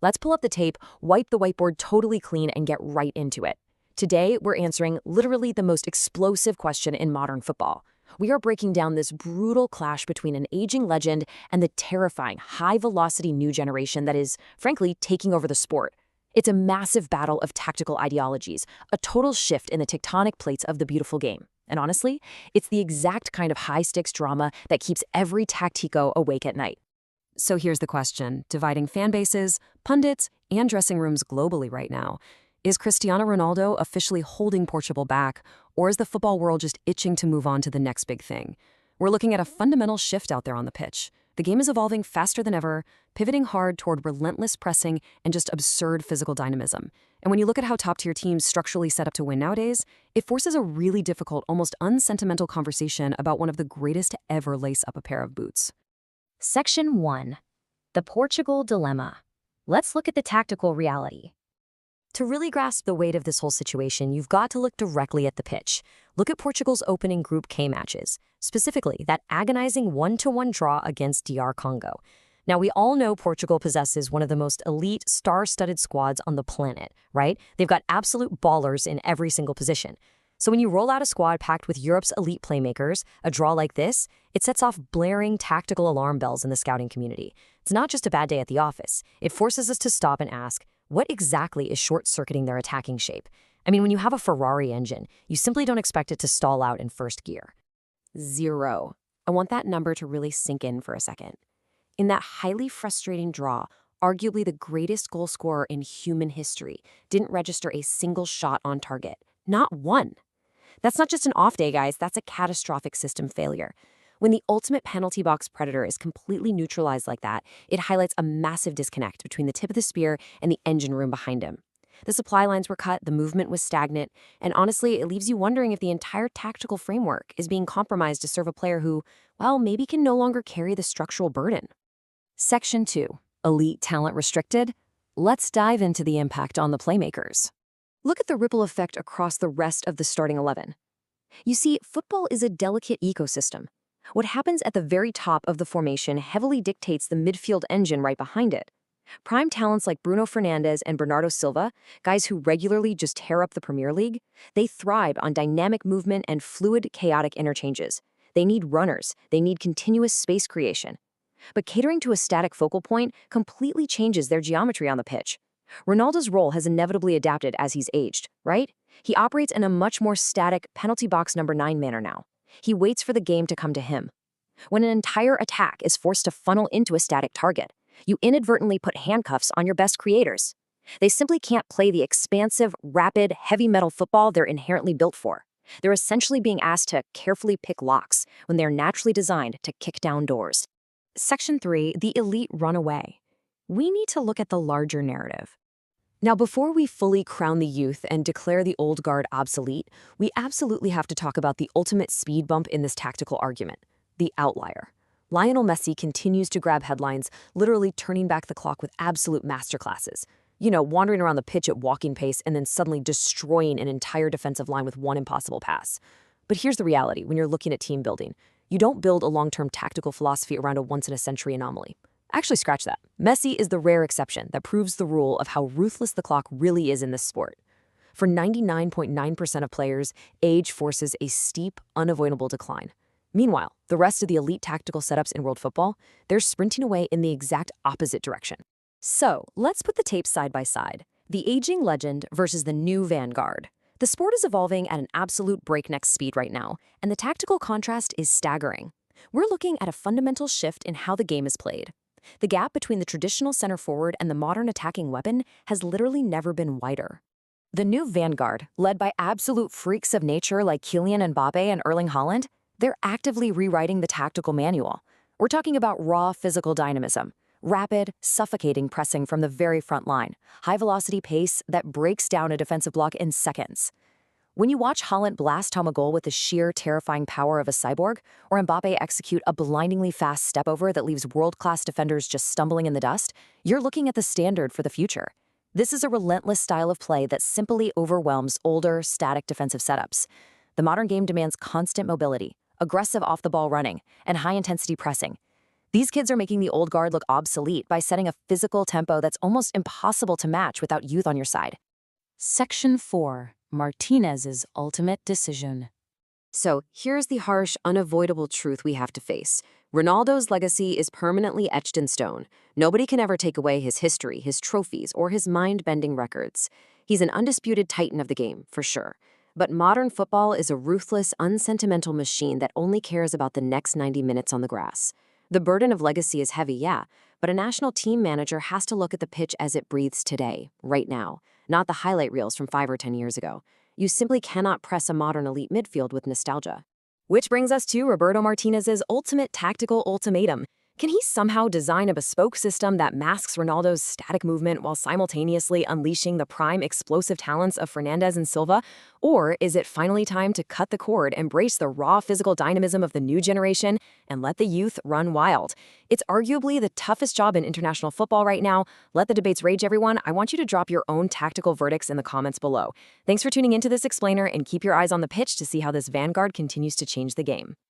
Let's pull up the tape, wipe the whiteboard totally clean, and get right into it. Today, we're answering literally the most explosive question in modern football. We are breaking down this brutal clash between an aging legend and the terrifying, high-velocity new generation that is, frankly, taking over the sport. It's a massive battle of tactical ideologies, a total shift in the tectonic plates of the beautiful game. And honestly, it's the exact kind of high-stakes drama that keeps every tactico awake at night. So here's the question, dividing fan bases, pundits, and dressing rooms globally right now. Is Cristiano Ronaldo officially holding Portugal back, or is the football world just itching to move on to the next big thing? We're looking at a fundamental shift out there on the pitch. The game is evolving faster than ever, pivoting hard toward relentless pressing and just absurd physical dynamism. And when you look at how top-tier teams structurally set up to win nowadays, it forces a really difficult, almost unsentimental conversation about one of the greatest to ever lace up a pair of boots. Section 1. The Portugal Dilemma. Let's look at the tactical reality. To really grasp the weight of this whole situation, you've got to look directly at the pitch. Look at Portugal's opening Group K matches, specifically that agonizing 1-1 draw against DR Congo. Now, we all know Portugal possesses one of the most elite, star-studded squads on the planet, right? They've got absolute ballers in every single position. So when you roll out a squad packed with Europe's elite playmakers, a draw like this, it sets off blaring tactical alarm bells in the scouting community. It's not just a bad day at the office. It forces us to stop and ask, what exactly is short-circuiting their attacking shape? I mean, when you have a Ferrari engine, you simply don't expect it to stall out in first gear. 0. I want that number to really sink in for a second. In that highly frustrating draw, arguably the greatest goal scorer in human history didn't register a single shot on target. Not one. That's not just an off day, guys. That's a catastrophic system failure. When the ultimate penalty box predator is completely neutralized like that, it highlights a massive disconnect between the tip of the spear and the engine room behind him. The supply lines were cut, the movement was stagnant, and honestly, it leaves you wondering if the entire tactical framework is being compromised to serve a player who, well, maybe can no longer carry the structural burden. Section 2. Elite talent restricted? Let's dive into the impact on the playmakers. Look at the ripple effect across the rest of the starting 11. You see, football is a delicate ecosystem. What happens at the very top of the formation heavily dictates the midfield engine right behind it. Prime talents like Bruno Fernandes and Bernardo Silva, guys who regularly just tear up the Premier League, they thrive on dynamic movement and fluid, chaotic interchanges. They need runners. They need continuous space creation. But catering to a static focal point completely changes their geometry on the pitch. Ronaldo's role has inevitably adapted as he's aged, right? He operates in a much more static penalty box number 9 manner now. He waits for the game to come to him. When an entire attack is forced to funnel into a static target, you inadvertently put handcuffs on your best creators. They simply can't play the expansive, rapid, heavy metal football they're inherently built for. They're essentially being asked to carefully pick locks when they're naturally designed to kick down doors. Section 3, the elite runaway. We need to look at the larger narrative. Now, before we fully crown the youth and declare the old guard obsolete, we absolutely have to talk about the ultimate speed bump in this tactical argument, the outlier. Lionel Messi continues to grab headlines, literally turning back the clock with absolute masterclasses. You know, wandering around the pitch at walking pace and then suddenly destroying an entire defensive line with one impossible pass. But here's the reality when you're looking at team building. You don't build a long-term tactical philosophy around a once-in-a-century anomaly. Actually, scratch that. Messi is the rare exception that proves the rule of how ruthless the clock really is in this sport. For 99.9% of players, age forces a steep, unavoidable decline. Meanwhile, the rest of the elite tactical setups in world football, they're sprinting away in the exact opposite direction. So, let's put the tapes side by side. The aging legend versus the new vanguard. The sport is evolving at an absolute breakneck speed right now, and the tactical contrast is staggering. We're looking at a fundamental shift in how the game is played. The gap between the traditional center forward and the modern attacking weapon has literally never been wider. The new vanguard, led by absolute freaks of nature like Kylian Mbappe and Erling Haaland, they're actively rewriting the tactical manual. We're talking about raw physical dynamism, rapid, suffocating pressing from the very front line, high-velocity pace that breaks down a defensive block in seconds. When you watch Haaland blast home a goal with the sheer, terrifying power of a cyborg, or Mbappe execute a blindingly fast step-over that leaves world-class defenders just stumbling in the dust, you're looking at the standard for the future. This is a relentless style of play that simply overwhelms older, static defensive setups. The modern game demands constant mobility, aggressive off-the-ball running, and high-intensity pressing. These kids are making the old guard look obsolete by setting a physical tempo that's almost impossible to match without youth on your side. Section 4. Martinez's ultimate decision. So here's the harsh, unavoidable truth we have to face. Ronaldo's legacy is permanently etched in stone. Nobody can ever take away his history, his trophies, or his mind-bending records. He's an undisputed titan of the game, for sure. But modern football is a ruthless, unsentimental machine that only cares about the next 90 minutes on the grass. The burden of legacy is heavy, yeah, but a national team manager has to look at the pitch as it breathes today, right now, not the highlight reels from 5 or 10 years ago. You simply cannot press a modern elite midfield with nostalgia. Which brings us to Roberto Martinez's ultimate tactical ultimatum. Can he somehow design a bespoke system that masks Ronaldo's static movement while simultaneously unleashing the prime explosive talents of Fernandes and Silva? Or is it finally time to cut the cord, embrace the raw physical dynamism of the new generation, and let the youth run wild? It's arguably the toughest job in international football right now. Let the debates rage, everyone. I want you to drop your own tactical verdicts in the comments below. Thanks for tuning into this explainer, and keep your eyes on the pitch to see how this vanguard continues to change the game.